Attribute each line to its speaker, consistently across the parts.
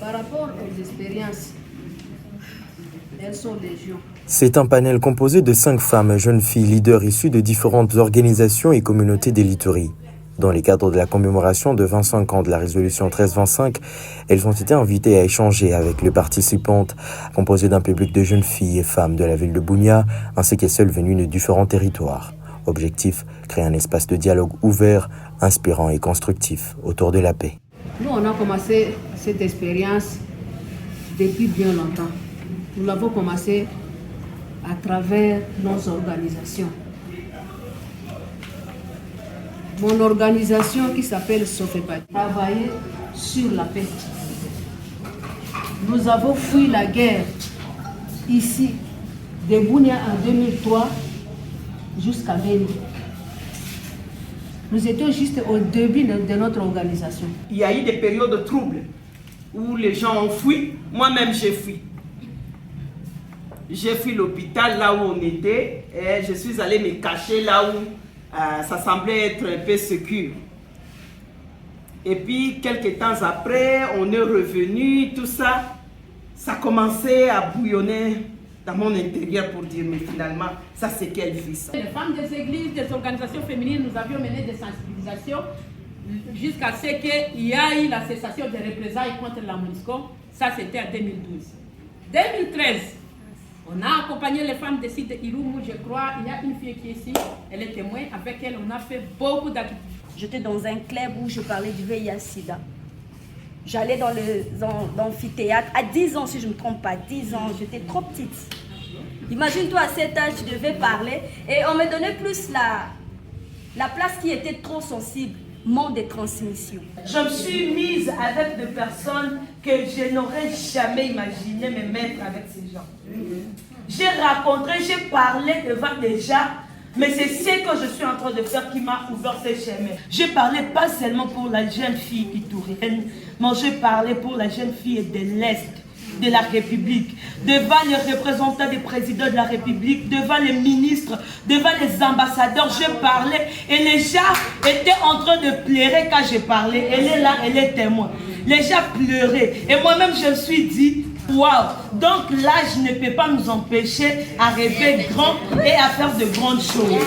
Speaker 1: Par rapport aux expériences, elles sont légion.
Speaker 2: C'est un panel composé de 5 femmes, jeunes filles, leaders issues de différentes organisations et communautés des Lituries. Dans le cadre de la commémoration de 25 ans de la résolution 1325, elles ont été invitées à échanger avec les participantes, composées d'un public de jeunes filles et femmes de la ville de Bunia, ainsi que celles venues de différents territoires. Objectif, créer un espace de dialogue ouvert, inspirant et constructif autour de la paix.
Speaker 1: Nous, on a commencé cette expérience depuis bien longtemps. Nous l'avons commencé à travers nos organisations. Mon organisation qui s'appelle Sofepa travaillait sur la paix. Nous avons fui la guerre ici, de Bunia en 2003 jusqu'à Beni. Nous étions juste au début de notre organisation.
Speaker 3: Il y a eu des périodes de troubles où les gens ont fui. Moi-même, j'ai fui. J'ai fui l'hôpital là où on était et je suis allé me cacher là où ça semblait être un peu sécure. Et puis, quelques temps après, on est revenu, tout ça, ça commençait à bouillonner dans mon intérieur pour dire, mais finalement, ça c'est quelle vie ça.
Speaker 4: Les femmes des églises, des organisations féminines, nous avions mené des sensibilisations jusqu'à ce qu'il y ait eu la cessation des représailles contre la MONUSCO. Ça, c'était en 2012. 2013, on a accompagné les femmes des sites de Irumu, je crois. Il y a une fille qui est ici, elle est témoin. Avec elle, on a fait beaucoup d'activités.
Speaker 5: J'étais dans un club où je parlais du VIH-Sida. J'allais dans l'amphithéâtre à 10 ans, si je ne me trompe pas, 10 ans, j'étais trop petite. Imagine-toi, à cet âge, je devais parler et on me donnait plus la place qui était trop sensible, manque de transmission.
Speaker 3: Je me suis mise avec des personnes que je n'aurais jamais imaginé me mettre avec ces gens. J'ai rencontré, j'ai parlé devant des gens, mais c'est ce que je suis en train de faire qui m'a ouvert ce chemin. J'ai parlé pas seulement pour la jeune fille itourienne, mais j'ai parlé pour la jeune fille de l'Est de la République, devant les représentants des présidents de la République, devant les ministres, devant les ambassadeurs. Je parlais et les gens étaient en train de pleurer quand je parlais. Elle est là, elle est témoin. Les gens pleuraient. Et moi-même, je me suis dit, waouh, donc l'âge ne peut pas nous empêcher à rêver grand et à faire de grandes choses.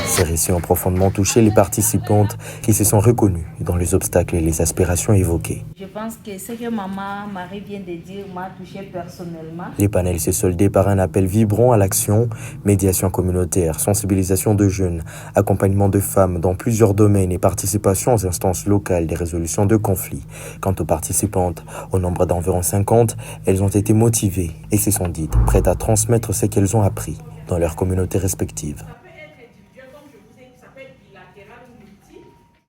Speaker 2: Ces récits ont profondément touché les participantes qui se sont reconnues dans les obstacles et les aspirations évoquées.
Speaker 5: Je pense que ce que maman Marie vient de dire m'a touchée personnellement.
Speaker 2: Les panels se soldaient par un appel vibrant à l'action, médiation communautaire, sensibilisation de jeunes, accompagnement de femmes dans plusieurs domaines et participation aux instances locales des résolutions de conflits. Quant aux participantes, au nombre d'environ 50, elles ont été motivées et se sont dites prêtes à transmettre ce qu'elles ont appris dans leurs communautés respectives.